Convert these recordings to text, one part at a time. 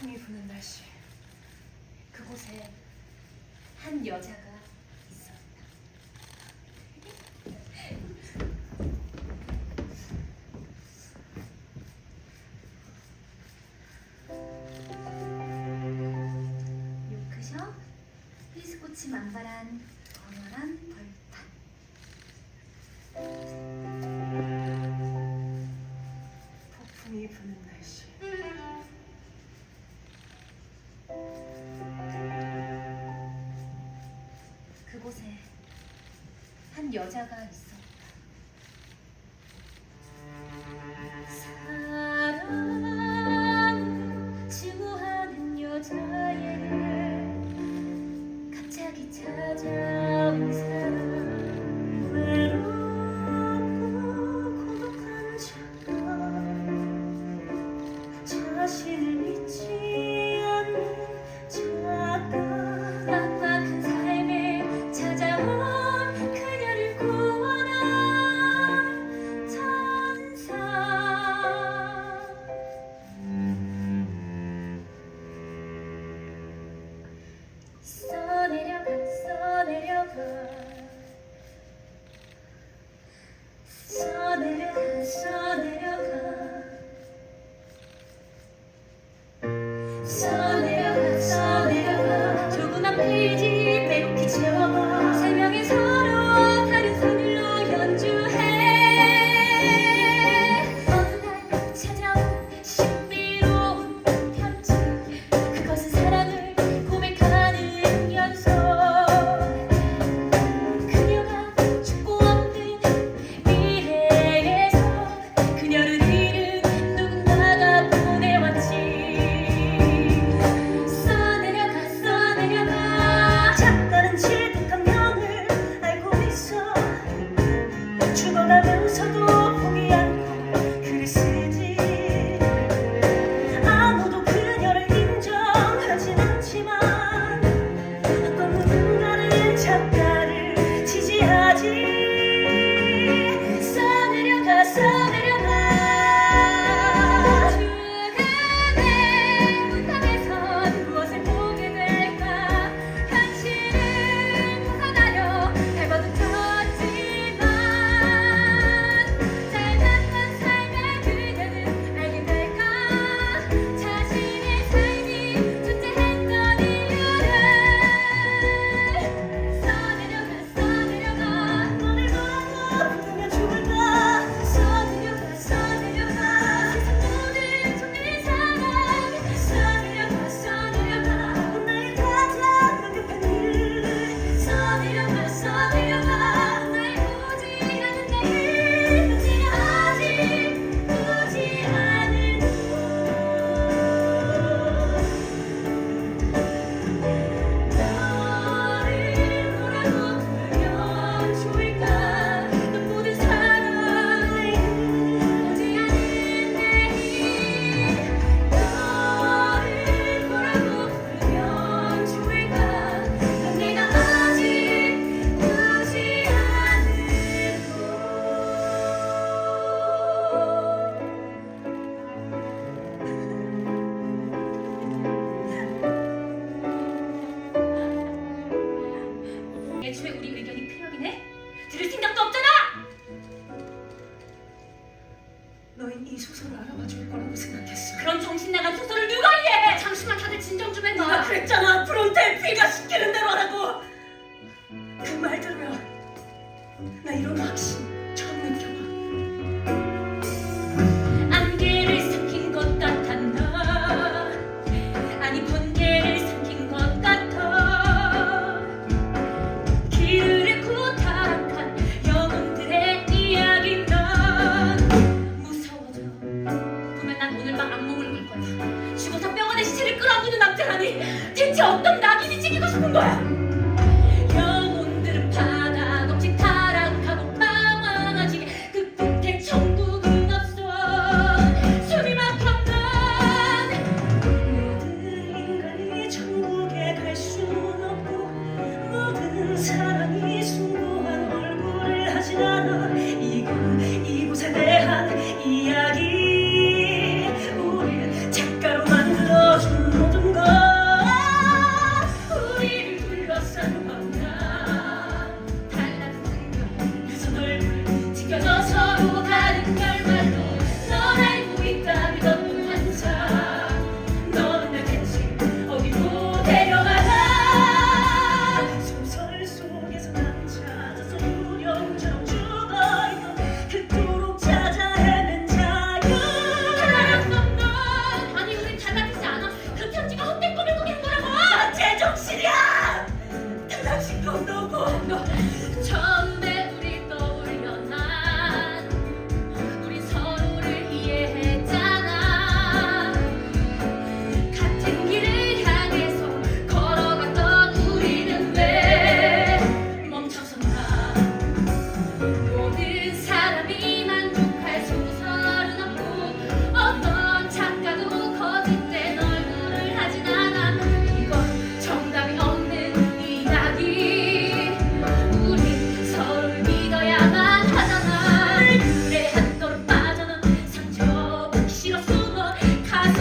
폭풍이 부는 날씨, 그곳에 한 여자가 있었다. 요크셔 히스꽃이 만발한 어머한 벌판. 폭풍이 부는 날씨, 그곳에 한 여자가 있었다. 사랑을 증오하는 여자에게 갑자기 찾아온 사람, 외롭고 고독한 작가, 자신을 믿지 않는 작가, 막막한 삶에 찾아온 그녀를 구원한 천사. 써내려가 써내려가 써내려가 써내려가 써내려가 써내려가 조그만 페이지 빼곡히 채워봐. 세 명이 서로 다른 선율로 연주해. 어느 날 찾아온 신비로운 편지, 그것은 사랑을 고백하는 연속. 그녀가 죽고 없는 미래에서 그녀를 잃은 누군가가 보내왔지. 써내려가 써내려가. 작가는 질득한 면을 알고 있어. 죽어가면서도 포기 않고 글을 쓰지. 아무도 그녀를 인정하진 않지만 어떤 누군가는 작가를 지지하지. 써내려가 써내려가. 죽음의 문턱에선 무엇을 보게 될까. 현실을 벗어나려 발버둥쳤지만 짧았던 삶의 그녀는 알게 될까. 자신의 삶이 존재했던 이유를. 써내려가 써내려가. 너를 보고 부르면 죽을까. 써내려가 써내려가. 세상 모든 종류의 사랑. 써내려가 써내려가. 나의 가장 급한 일. 써내려가 써내려가. 나의 오지 않은 내일. 오지 아직 오지 않은 후. 너를 뭐라고 부르면 좋을까. 넌 모든 사랑을 오지 않은 내일. 너를 뭐라고 부르면 좋을까. 넌 내가 아직 오지 않은 후. 애초에 우리 의견이 필요하긴 해? 들을 생각도 없잖아! 너흰 이 소설을 알아봐 줄 거라고 생각했어. 그런 정신 나간 소설을 누가 이해해! 잠시만 다들 진정 좀 해봐. 네가 그랬잖아. 브론테 피가 시키는 대로 하라고. 그 말대로야. 나 이런 확신 처음 느껴봐. 안개를 삭힌 것 같아 나. 아니 번개를 삭힌 것 같아. 길을 잃고 타락한 영혼들의 이야기. 난 무서워져. 보면 난 오늘 밤 악몽을 꿀 거야. 죽어서 병원에 시체를 끌어안는 남자라니. 대체 어떤 낙인이 찍히고 싶은 거야. 영혼들은 바다 없이 타락하고 망망하지. 그 끝에 천국은 없어. 숨이 막혀 난. 모든 인간이 천국에 갈 순 없고 모든 사람이 숭고한 얼굴을 하진 않아. 이곳에 대한 이야기 우릴 작가로 만들어준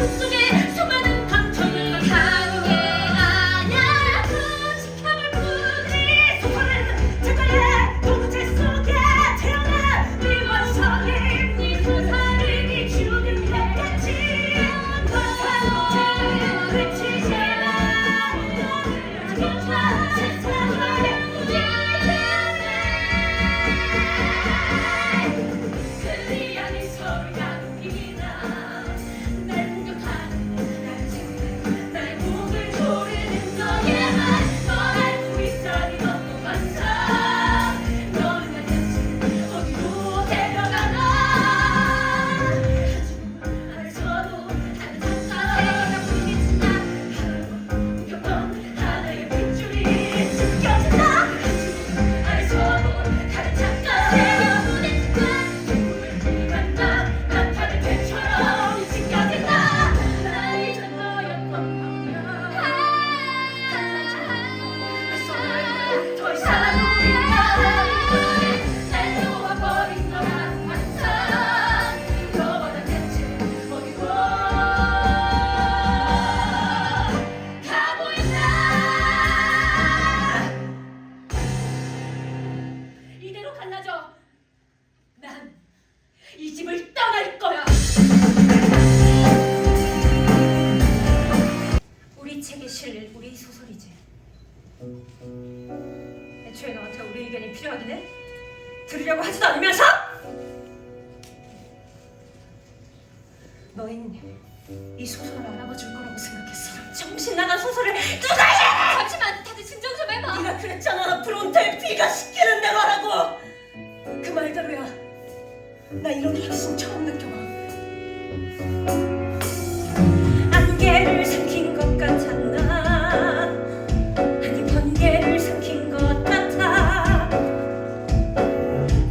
속에 수많은 감정을 함께 안아도 지켜볼 뿐이 소설은 작가의 독재 속에 태어나 미워서린 네 소설을 비추는 해같이 바다로 그치지 않아 세상을 그리 안에 서로가 웃기나 만족하는 나의 목을 조르는 너에만 널 알고 있다니 너무 많다 너는 날 대체 어디로 데려가나 하지만 안에서도 다른 작가가 보이겠지만 하나로 웃겼던 하나의 빗줄이 느껴진다 하지만 안에서도 다른 작가가 보이겠지만 난판을 배처럼 지켜진다 나의 전부였던 방면 더 이상 우리가 날 놓아버린 너란 환상 너보다 대체 어디로 가고 있나 이대로 갈라져 난 이 집을 떠날 거야. 우리 책에 실릴 우리 소설이지. 애초에 너한테 우리 의견이 필요하긴 해? 들으려고 하지도 않으면서? 너희는 이 소설을 알아봐줄 거라고 생각했어. 정신 나간 소설을 누가 해! 잠시만, 다들 진정 좀 해봐. 네가 그랬잖아. 브론테 비가 시키는 대로 하라고. 그 말대로야. 나 이런 확신 처음 느껴봐. 안개를 삼킨 것 같았나 아니 번개를 삼킨 것 같아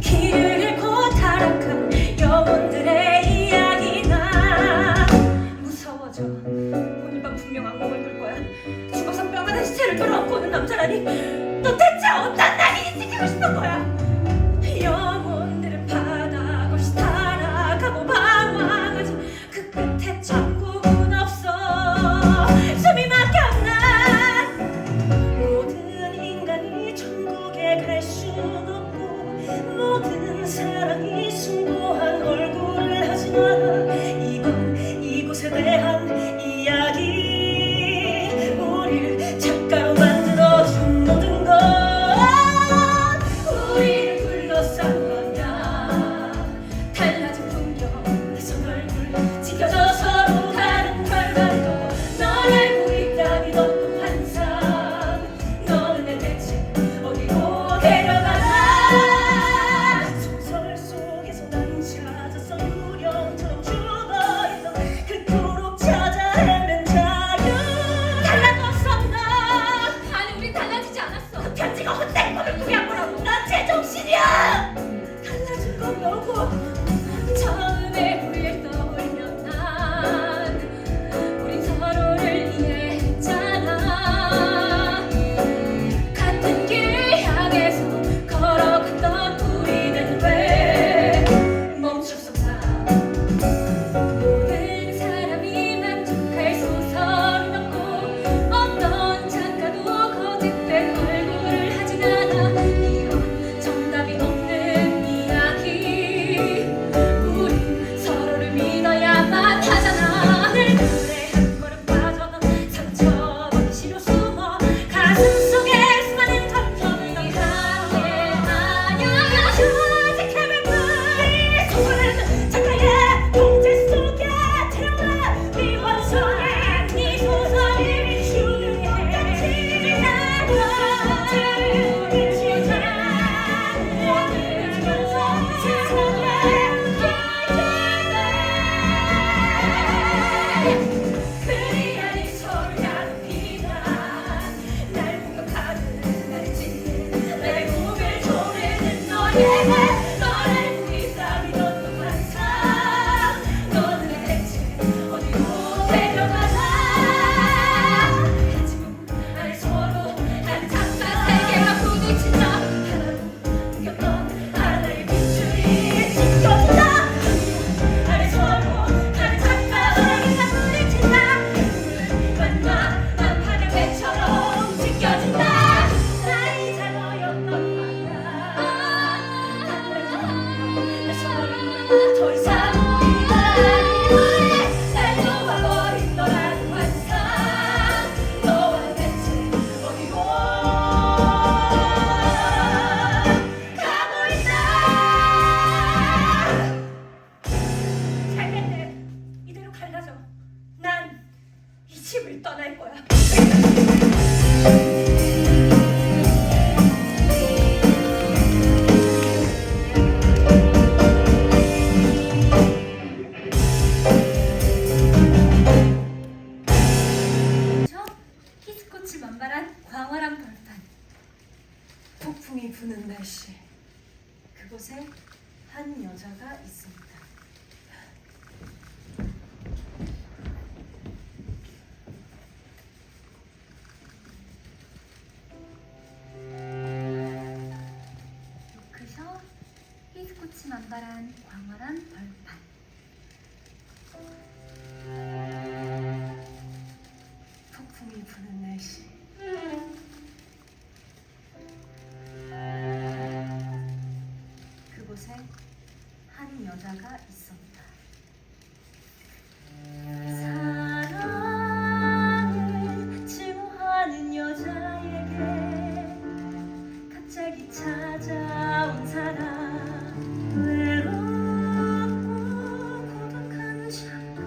길을 잃고 타락한 영혼들의 이야기나 무서워져. 오늘 밤 분명 악몽을 꿀 거야. 죽어서 뼈가 된 시체를 끌어안고 오는 남자라니 너 대체 어떤 낙인이 찍히고 싶은 거야. 영혼들은 바다 없이 타락하고 방황하지 그 끝에 천국은 없어 숨이 막혔나 모든 인간이 천국에 갈 순 없고 모든 사랑이 숭고한 얼굴을 하지만 이건 이곳에 대한 이야기 우릴 작가로 만들어준 모든 것 집을 떠날 거야. 저 히스코치 만발한 광활한 벌판, 폭풍이 부는 날씨, 그곳에 한 여자가 있습니다. 노크셔 히스코치 만발한 광활한 벌판. 폭풍이 부는 날씨, 그곳에 한 여자가 있습니다. 사랑을 증오하는 여자에게 갑자기 찾아온 사람, 외롭고 고독한 작가,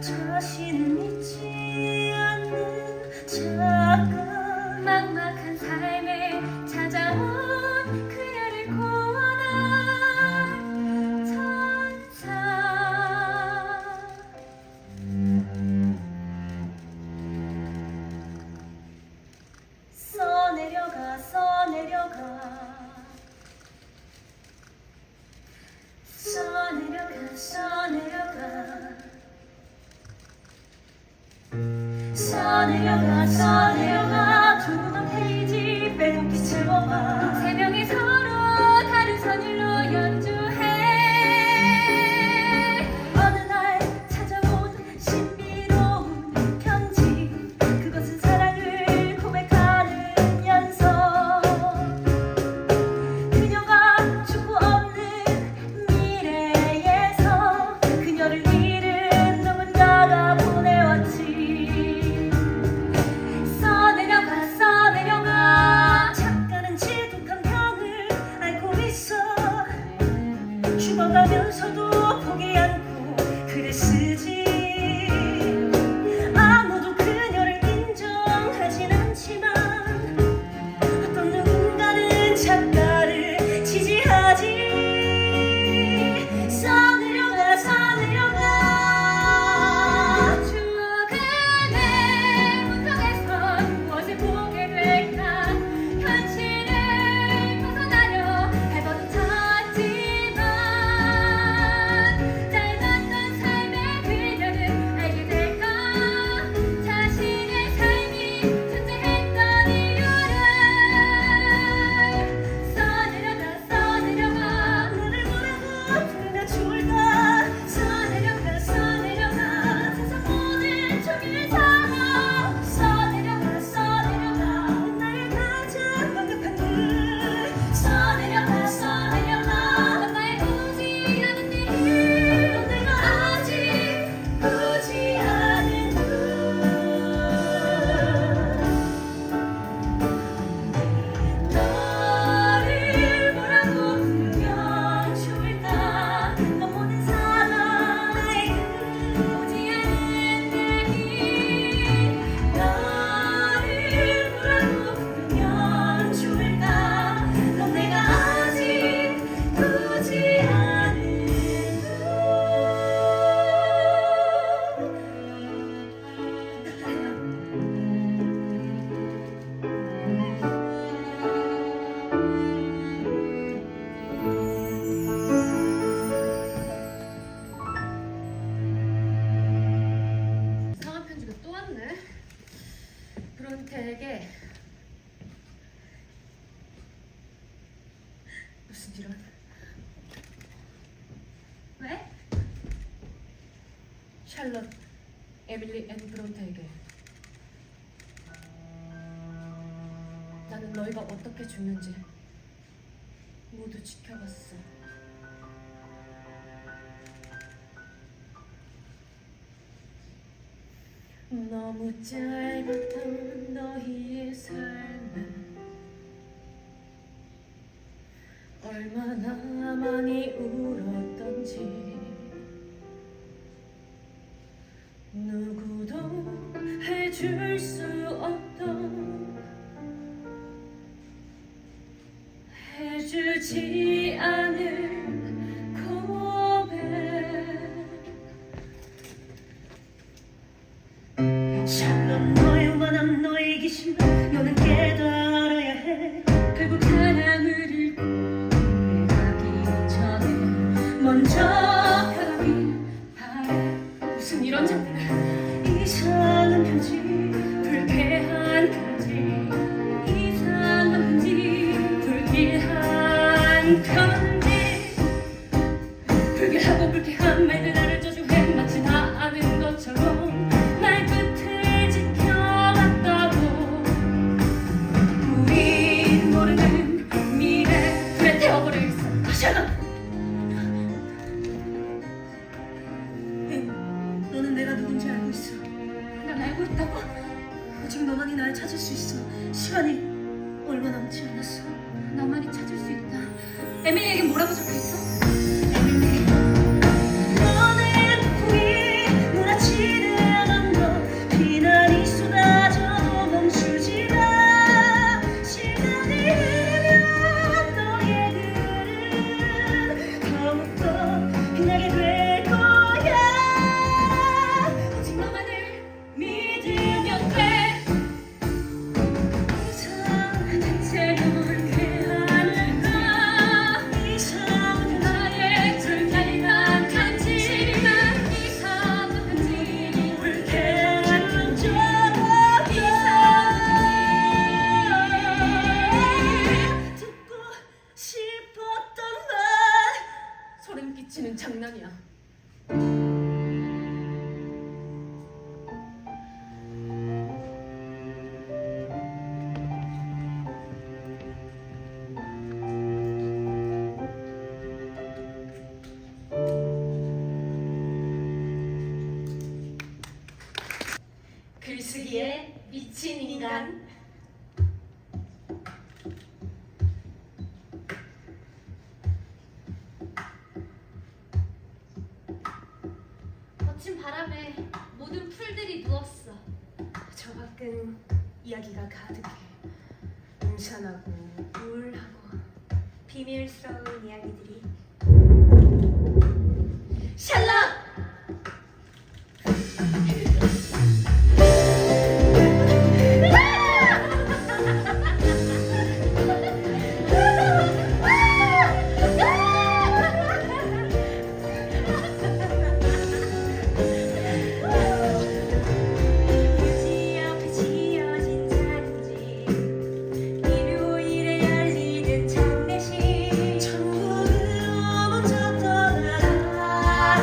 자신을 믿지 않는 작가, 막막한 삶에 찾아온 그녀를 구원할 천사. 써내려가 써내려가 써내려가 써내려가 써내려가 써내려가 두번 페이지 빼놓기 채워봐. 세 명이 서로 다른 선율로 연주해. 어느 날 찾아온 신비로운 편지, 그것은 사랑을 고백하는 연서. 그녀가 축구 없는 미래에서 그녀를 잃은 누군가가 보내왔지. 써내려가 써내려가, 작가는 지독한 병을 앓고 있어. 죽어가면서도 포기 않고 글을 쓰지. 아무도 그녀를 인정하진 않지만 어떤 누군가는 작가를 지지하지. 써내려가 써내려가, 추억은 내 문턱에서 무엇을 보게 될까. 현실을 벗어나려 발버둥 쳤지만 짧았던 삶의 그녀는 알게 될까. 자신의 삶이 존재했던 이유를. 써내려가 써내려가, 너를 보라고 부르면 좋을까. 써내려가 써내려가, 세상 모든 종일 삼아. 써내려가 써내려가, 나의 가장 완벽한 글. 써내려가 써내려가, 넌 나의 오지 않은 일, 넌 내가 아직 보지 않은 글. 너를 뭐라고 부르면 좋을까. 넌 모든 사나이 오지 않은 내길. 너를 뭐라고 부르면 좋을까. 넌 내가 아직 보지 않은 이상한 편지가 또 왔네. 브론테에게 무슨 이런. 왜? 샬럿 에밀리 앤 브론테에게, 나는 너희가 어떻게 죽는지 모두 지켜봤어. 너무 짧았던 너희의 삶은 얼마나 많이 울었던지 누구도 해줄 수 없던 해주지 않을 고백 샬롬 너의 원함 너의 기심 너는 깨달아야 해 결국 사랑을 잃고 후회하기 전에 먼저 변하길 바래 무슨 이런 장난을 이상한 편지 불쾌한 편지 이상한 편지 불쾌한 편지 불쾌하고 불쾌한 말들 나를 저주해 마치 다 아는 것처럼 날 끝을 지켜갔다고 우린 모르는 미래 불에 태워버려 있어 다시야 너는 내가 누군지 알고 있어 난 알고 있다고? 오직 너만이 날 찾을 수 있어 시간이 얼마 남지 않았어 나만이 찾을 수 있다 에밀리에게 뭐라고 적혀있어? 너는 고이 몰아치는 언덕 비난이 쏟아져 멈추지 마 시간이 흐르면 너의 글은 더욱더 빛나게 될 거야 오직 너만을 믿으면 돼 이상 대체 널 괴하는가 이상 나의 불쾌한 간지 이상한 간지 불쾌한 적 듣고 싶었던 말 소름 끼치는 장난이야 글쓰기에 미친 인간 거친 바람에 모든 풀들이 누웠어. 저 밖은 이야기가 가득해 음산하고 우울하고 비밀스러운 이야기들이 샬럿! 무지 앞에 지어진 잔지 일요일에 열리는 장례식 천국으로 먼저 떠나가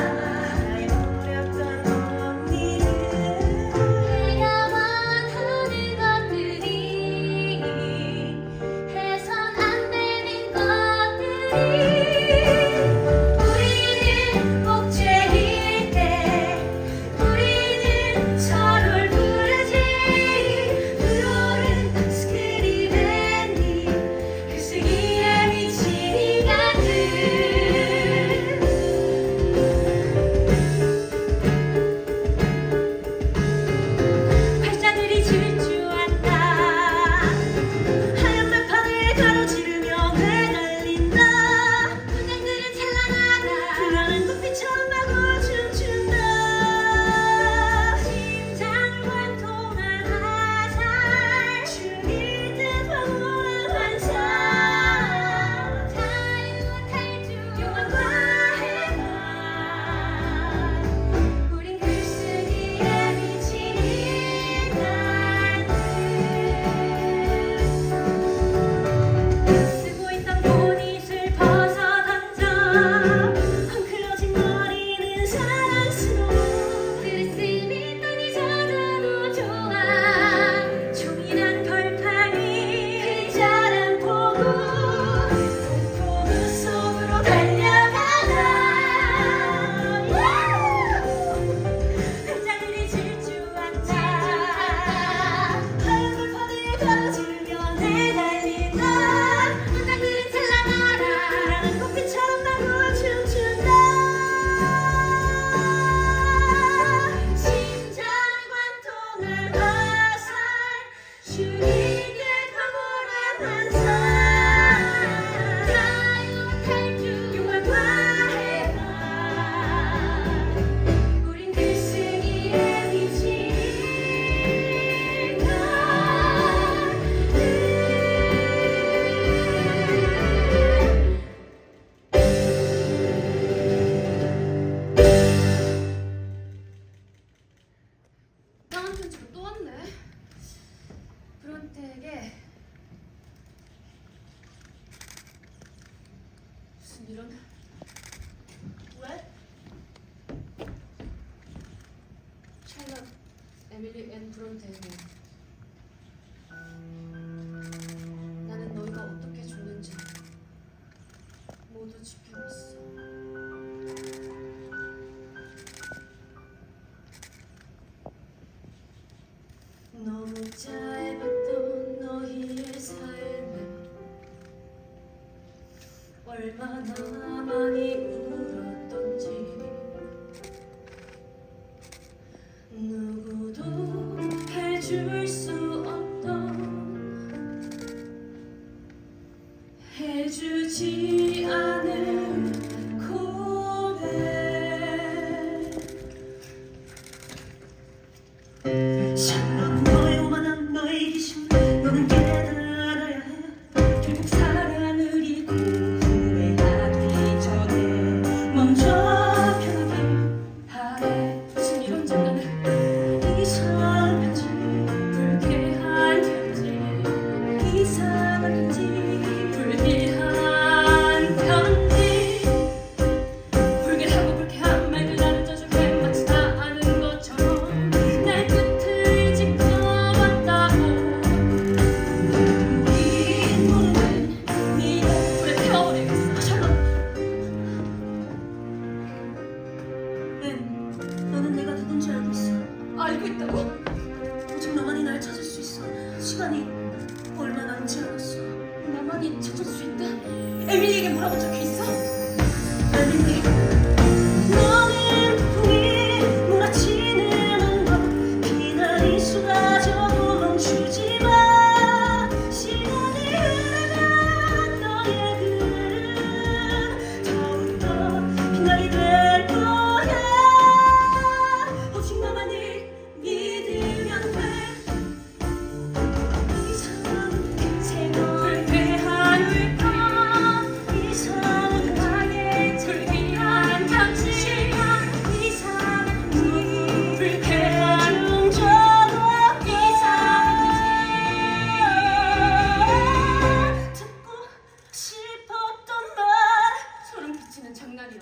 에밀리 앤 브론테입니다. 나는 너희가 어떻게 죽는지 모두 지키고 있어. 너무 짧았던 너희의 삶에 얼마나 많이 울었던지 누구도 해줄 수 없던 해주지 않을 고백 실은 너의 오만한 너의 이기심 너는 깨달아야 해 결국 사랑을 잃고 후회하기 전에 먼저 편하길 바래 무슨 이런 장난을 이상한 편지 불쾌한 편지 이상한 편지 불쾌한 편지 불쾌하고 불쾌한 말들 나를 쪄주게 마치 다 아는 것처럼 날 끝을 지켜봤다고 우린 모르는 네가 불에 태워버리겠어 샬롯 너는 내가 누군지 알고 있어 알고 있다고? 오직 너만이 날 찾을 수 있어 시간이 얼마 남지 않았어 나만이 찾을 수 있다? 에밀리에게 뭐라고 적혀있어? 에밀리 너는 풍이 몰아치는 언덕 비난이 쏟아져도 멈추지 마 시간이 흐르면 너의 그날은 더욱더 빛나게 될 거야 오직 나만이 믿으면 돼 이상한 생각 불쾌한 울컥 이상한 가게 불쾌한 감지 이상한 불쾌한 중저도 이상한 듣고 싶었던 말 소름 끼치는 장난이야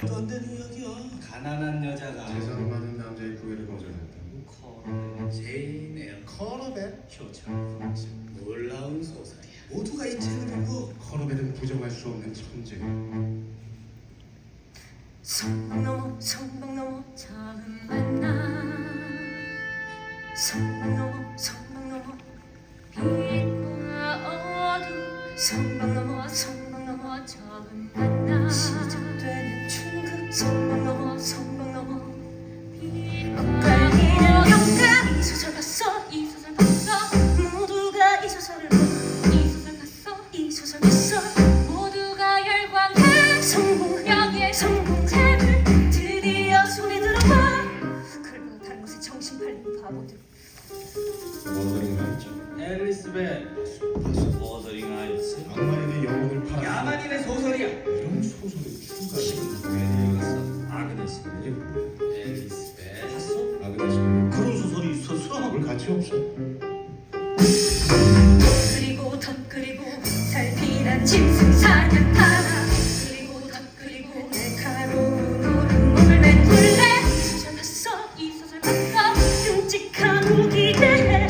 안 되는 이야기야. 가난한 여자가 재산을 받은 남자의 구애를 거절했다고? 커널 제인 에어 커러벨? 효처럼 놀라운 소설이야. 모두가 이 책을 읽고 커러벨은 부정할 수 없는 천재. 성벽 넘어 처음 만나 성벽 넘어 빛과 어둠 성벽 넘어 처음 만나 시작되는 충급 성벽 넘어 빛과 어둠 이 소설 봤어 이 소설 봤어 모두가 이 소설을 보고 이 소설 봤어 모두가 열광해 성공력의 성공재물 드디어 손에 들어와 그럴보다 다른 곳에 정신 팔린 바보들 워더링 하이츠. 앨리스벳 워더링 하이츠 악마에게 영혼을 팔아. 야만인의 소설이야. 이런 소설을 추가. 왜 읽었어? 아그네스 이게 뭐야? 앨리스벳 봤어? 아그네스. 그런 소설이 있었어? 볼 가치 없어. 그리고 살피난 짐승 사냥 하나 그리고 날카로운 오른몸을 메꿀래 이 소설 봤어 끔찍한 기대해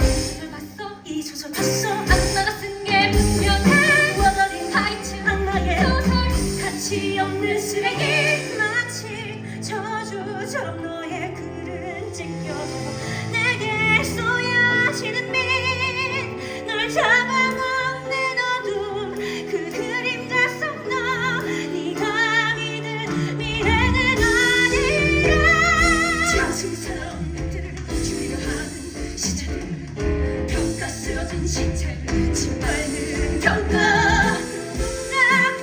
이 소설 봤어 악마가 쓴 게 분명해 워더링 하이츠 악마의 소설 가치 없는 쓰레기 마치 저주처럼 너의 글은 찢겨도 내게 쏘여지는 빛널 잡아먹는 어둠 그 그림자 속 너 네가 믿은 미래는 아니라 저승스러운 것들을 죽이려 하는 시체들 평가 쓰러진 시체를 짓밟는 경가 딱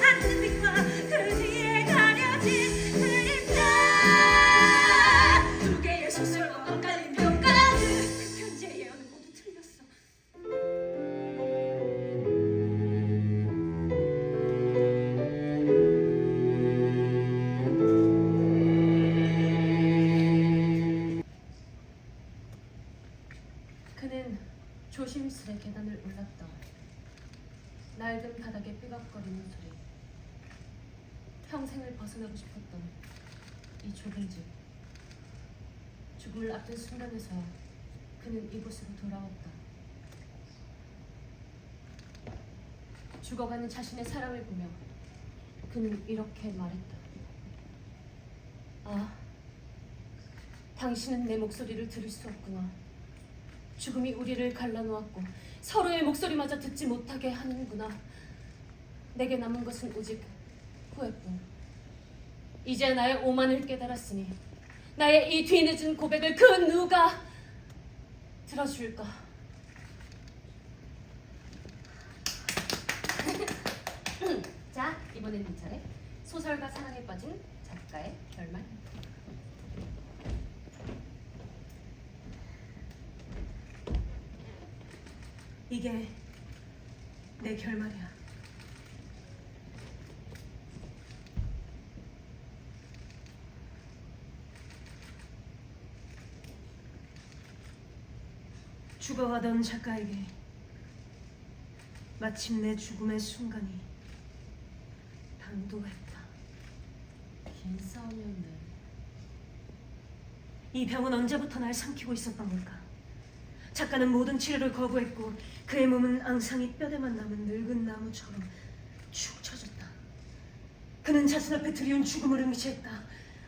앉는 빛과 그 뒤에 가려진 그림자 두 개의 소설과 엇갈린 평가들 그 편지의 예언은 모두 틀렸어 평생을 벗어나고 싶었던 이 좁은 집. 죽음을 앞둔 순간에서야 그는 이곳으로 돌아왔다. 죽어가는 자신의 사랑을 보며 그는 이렇게 말했다. 아, 당신은 내 목소리를 들을 수 없구나. 죽음이 우리를 갈라놓았고 서로의 목소리마저 듣지 못하게 하는구나. 내게 남은 것은 오직 후회뿐. 이제 나의 오만을 깨달았으니 나의 이 뒤늦은 고백을 그 누가 들어줄까? 자, 이번엔 네 차례. 소설가 사랑에 빠진 작가의 결말. 이게 내 결말이야. 죽어가던 작가에게 마침내 죽음의 순간이 당도했다. 긴 싸움이었네. 이 병은 언제부터 날 삼키고 있었던 걸까? 작가는 모든 치료를 거부했고 그의 몸은 앙상이 뼈대만 남은 늙은 나무처럼 축 처졌다. 그는 자신 앞에 드리운 죽음을 응시했다.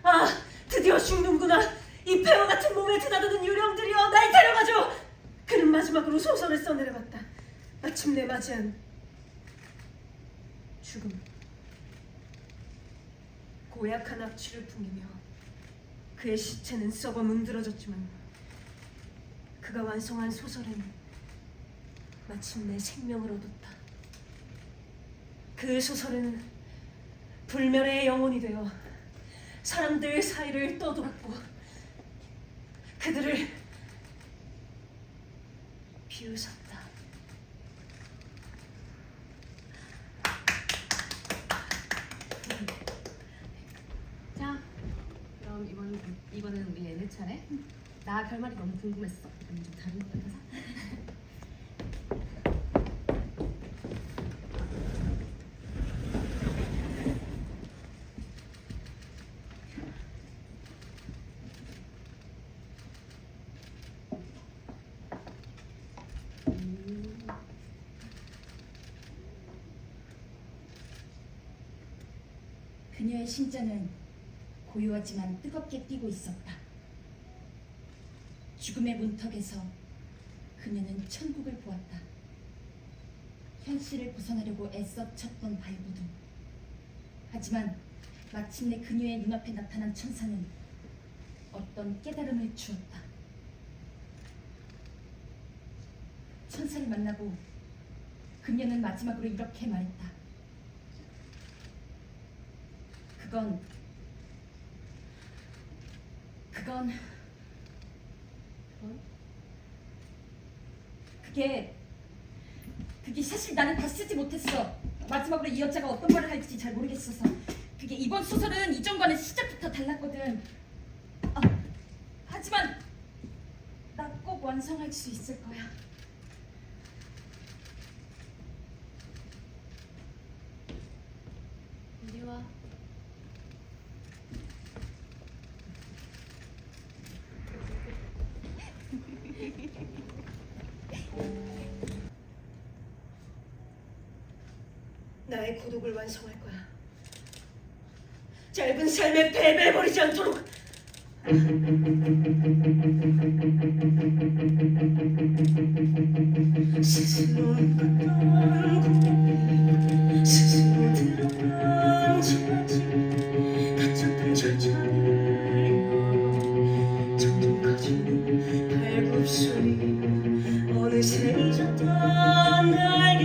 아, 드디어 죽는구나. 이 폐허 같은 몸에 드나드는 유령들이여 날 데려가줘. 그는 마지막으로 소설을 써내려갔다. 마침내 맞이한 죽음. 고약한 악취를 풍기며 그의 시체는 썩어 문드러졌지만 그가 완성한 소설은 마침내 생명을 얻었다. 그 소설은 불멸의 영혼이 되어 사람들 사이를 떠돌았고 그들을 비웃었다. 자, 그럼 이번엔 우리 애네 차례. 나 결말이 너무 궁금했어. 그럼 좀 다른 거 해보자. 그녀의 심장은 고요하지만 뜨겁게 뛰고 있었다. 죽음의 문턱에서 그녀는 천국을 보았다. 현실을 벗어나려고 애써 쳤던 발버둥. 하지만 마침내 그녀의 눈앞에 나타난 천사는 어떤 깨달음을 주었다. 천사를 만나고 그녀는 마지막으로 이렇게 말했다. 그게 사실 나는 다 쓰지 못했어. 마지막으로 이 여자가 어떤 말을 할지 잘 모르겠어서. 그게 이번 소설은 이전과는 시작부터 달랐거든. 하지만 나 꼭 완성할 수 있을 거야. 이리 와. 나의 고독을 완성할 거야. 짧은 삶에 패배해버리지 않도록. 스스로 들어앉아야지. 갇혔던 절차를 점점 커지는 발굽소리. 어느새 잊었던 날개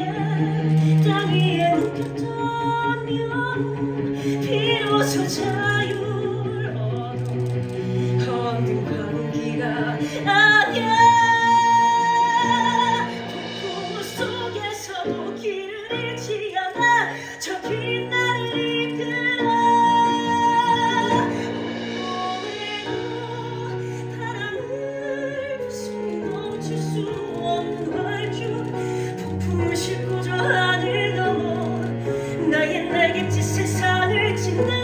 땅 위에 눕혔다면 비로소 자유를 얻어. 얻은 관계가 아니야. 폭풍 속에서도 길을 잃지 않아. 저 빛나는 이끌어. 오늘도 바람을 부수니 멈출 수 없는 활주. 폭풍을 싣고 저 하늘 넘어 나의 날갯짓 세상을 짓는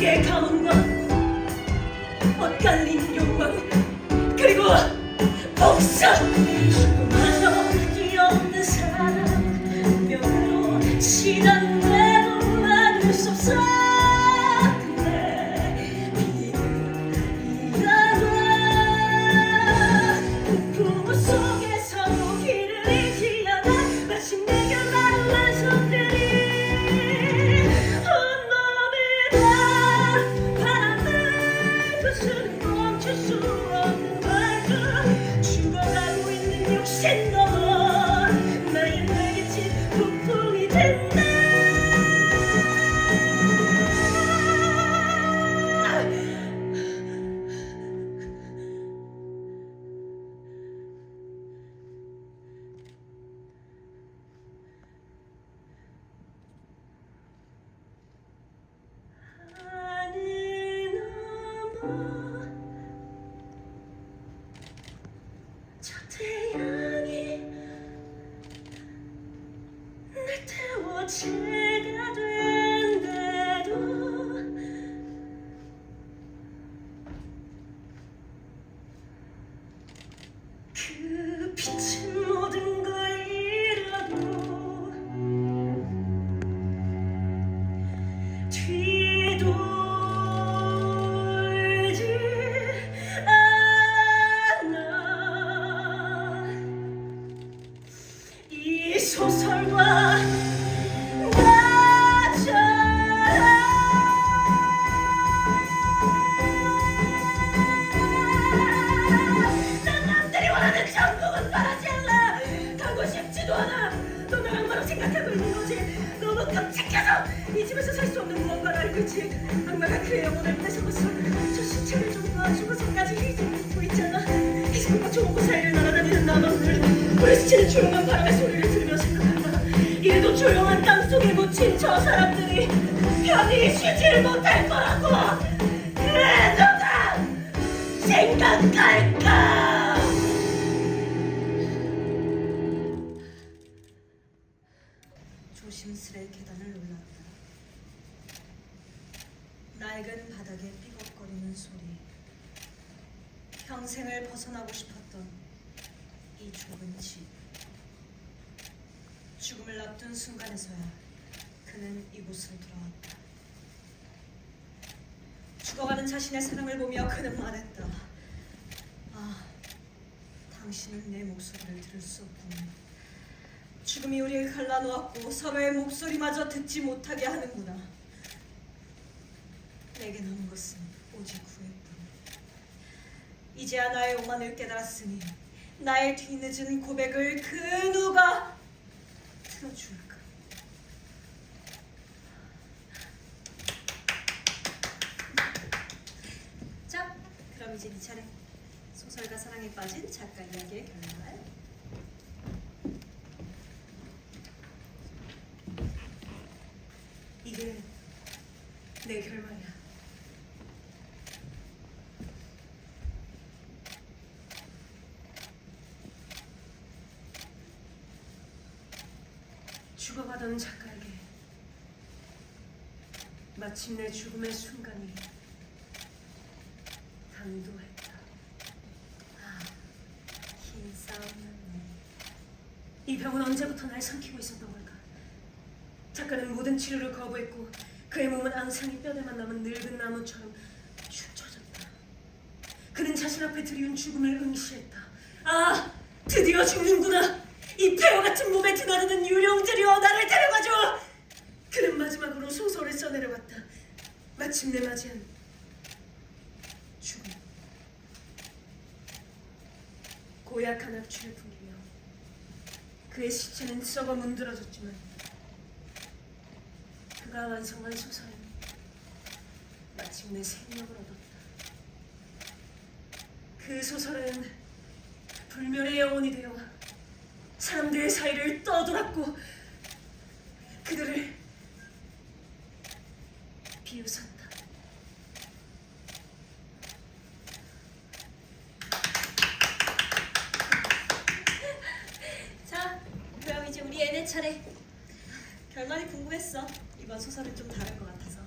우리의 가문과 엇갈린 욕망 그리고 목숨 그마저 끝이 없는 사랑 명으로 시간대도 막을 수 없어 그래 비밀이라도 부부 속에서 길을 잃지않아 마침내 결말은 손들이 온몸을 다 바람을 부수는 멈출 수 없는 말들 죽어가고 있는 육신 넘어 나의 날개짓 폭풍이 된다 하늘 넘어 저 태양이 날 태워 죄가 된대도 그 빛은 모든 걸 잃어도 뒤돌지 않아 이 소설과 난 남들이 원하는 천국은 바라지 않아 가고 싶지도 않아 너 나랑 바로 생각하고 있는 거지 너무 끔찍해서 이 집에서 살 수 없는 무언가를 알고 있지 악마가 그의 영혼을 뺏어갔어 저 시체를 좀 놔주고서까지 잊고 있잖아 이 삶과 좋은 사이를 날아다니는 나만 우리 시체는 조용한 바람의 소리를 들으며 생각한다 이래도 조용한 땅속에 묻힌 저 사람들이 편히 쉬질 못할 거라고 그래 누가 생각할까 조심스레 계단을 올랐다. 낡은 바닥에 삐걱거리는 소리. 평생을 벗어나고 싶었던 이 좁은 집. 죽음을 앞둔 순간에서야 그는 이곳으로 돌아왔다. 죽어가는 자신의 사랑을 보며 그는 말했다. 아, 당신은 내 목소리를 들을 수 없구나. 죽음이 우리를 갈라놓았고 서로의 목소리마저 듣지 못하게 하는구나. 내게 남은 것은 오직 후회뿐. 이제야 나의 오만을 깨달았으니 나의 뒤늦은 고백을 그 누가 들어줄까? 자, 그럼 이제 네 차례. 소설가 사랑에 빠진 작가 이야기의 결말. 이게 내 결말이야. 죽어가던 작가에게 마침내 죽음의 순간이 당도했다. 긴 싸움이었네. 이 병은 언제부터 날 삼키고 있었던 걸까? 작가는 모든 치료를 거부했고 그의 몸은 앙상이 뼈대만 남은 늙은 나무처럼 축 처졌다. 그는 자신 앞에 들이운 죽음을 응시했다. 아, 드디어 죽는구나. 이 폐허 같은 몸에 드나드는 유령들이여 나를 데려가줘. 그는 마지막으로 소설을 써내려갔다. 마침내 맞이한 죽음. 고약한 악취를 풍기며 그의 시체는 썩어 문드러졌지만 그가 완성한 소설은 마침내 생력을 얻었다. 그 소설은 불멸의 영혼이 되어 사람들의 사이를 떠돌았고 그들을 비웃었다. 자, 그럼 이제 우리 애네 차례. 결말이 궁금했어. 이번 소설은 좀 다를 것 같아서.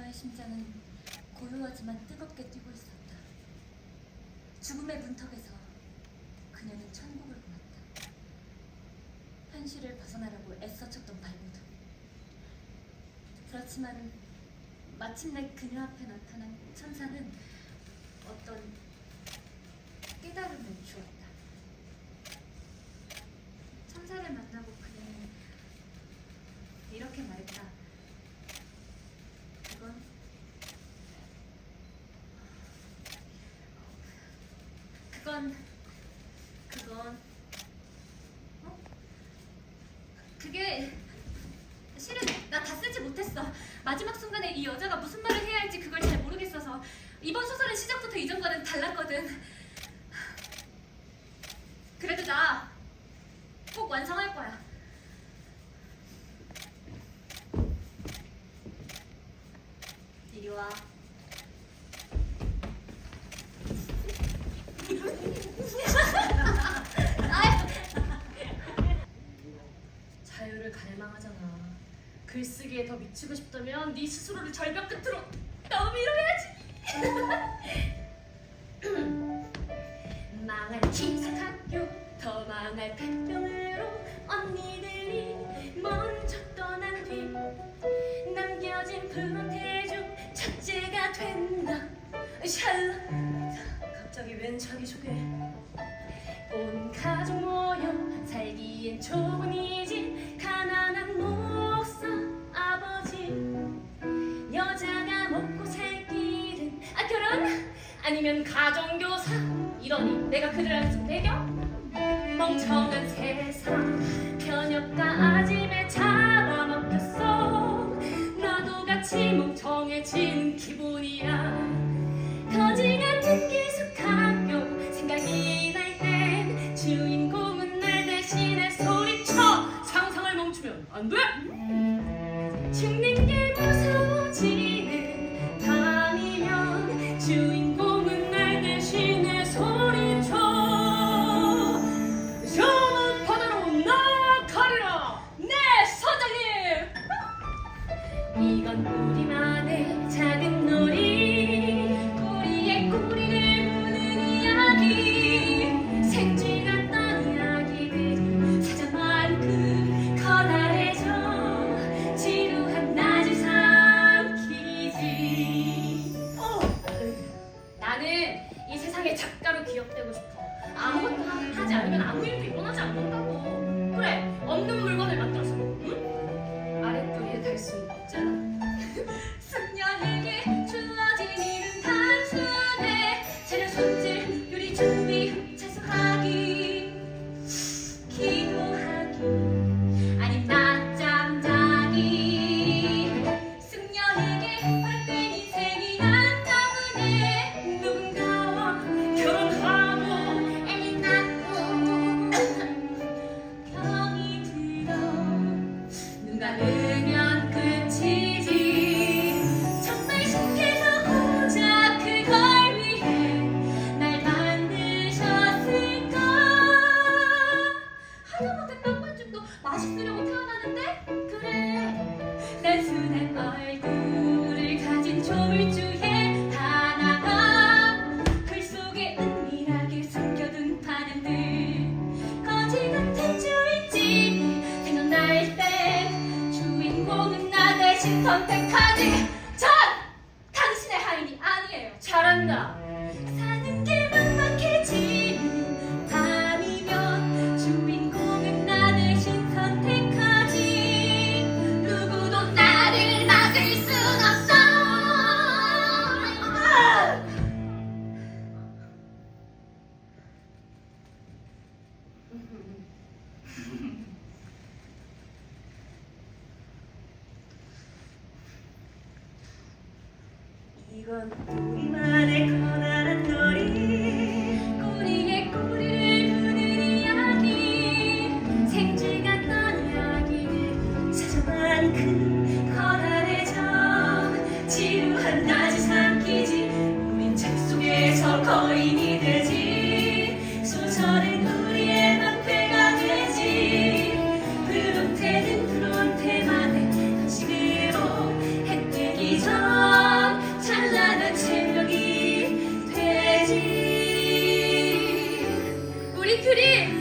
나의 심장은 고요하지만 뜨겁게 뛰고 있었다. 죽음의 문턱에서 그녀는 천국을 보았다. 현실을 벗어나려고 애써 쳤던 발버둥. 그렇지만 마침내 그녀 앞에 나타난 천사는 어떤 깨달음을 주었다. 천사를 만나고 그녀는 이렇게 말했다. 그게 실은 나 다 쓰지 못했어. 마지막 순간에 이 여자가 무슨 말을 해야 할지 그걸 잘 모르겠어서. 이번 소설은 시작부터 이전과는 달랐거든. 그래도 나 꼭 완성할 거야. 이리 와. 자유를 갈망하잖아. 글쓰기에 더 미치고 싶다면 네 스스로를 절벽 끝으로 더 밀어야지. 망할 기숙학교, 더 망할 백병으로 언니들이 먼저 떠난 뒤 남겨진 푸른 대중 첫째가 된다. 샬라. 갑자기 웬 자기소개? 온 가족 모여 살기엔 좁은이지. 가난한 목사 아버지, 여자가 먹고 살 길은 결혼 아니면 가정교사. 이러니 내가 그들한테 좀 배경? 멍청한 세상 편협과 아짐에 잡아먹혔어. 나도 같이 멍청해진 기분이야. 거지 같은 기숙학교 생각이 날 땐 주인공은 날 대신에 소리쳐. 상상을 멈추면 안 돼. 죽는 게 무서워지는 밤이면 주인공은 날 대신에 소리쳐. 저 바다로 나가리라 네 선장님. 이건 우리만의 작은 놀이. 꼬리에 꼬리를 무는 이야기. 생쥐 같던 이야기들이 사자만큼 커다래져 지루한 낮을 삼키지. 나는 이 세상의 작가로 기억되고 싶어. 아무것도 하지 않으면 아무 일도 일어나지 않는다고. 그래, 없는 물건을 만들어서 응? 아랫도리에 달 수는 없잖아. 숙녀에게 주어진 일은 단순해. 재료 손질, 요리 준비, 채소하기, 기도하기, 아님 낮잠 자기. 숙녀에게 허락된 인생이 한다문에 누군가와 결혼하고 애기 낳고 병이 들어 눈 감으면 끝이지. 정말 신께서 고작 그걸 위해 날 만드셨을까. 하다못해 떡반죽도 맛있으려고 태어나는데. 그래, 단순한 얼굴을 가진 조물주의 하나가 글 속에 은밀하게 숨겨둔 반응들. 거지 같은 주인집이 생각날 땐 주인공은 나 대신 선택하지. 전 당신의 하인이 아니에요. 잘한다. 사는 게 막막해지는 밤이면 주인공은 나 대신 선택하지. 누구도 나를 막을 순 없어. 이건 우리만의 커다란 놀이. 꼬리에 꼬리를 무는 이야기. 생쥐 같던 이야기들 사자만큼 커다래져 지루한 낮을 삼키지. 우린 책 속에서 거인이 되지. 소설은 우리의 방패가 되지. 프론테는 프론테만의 방식으로 해 뜨기 전 운명이 되지. 우리 둘이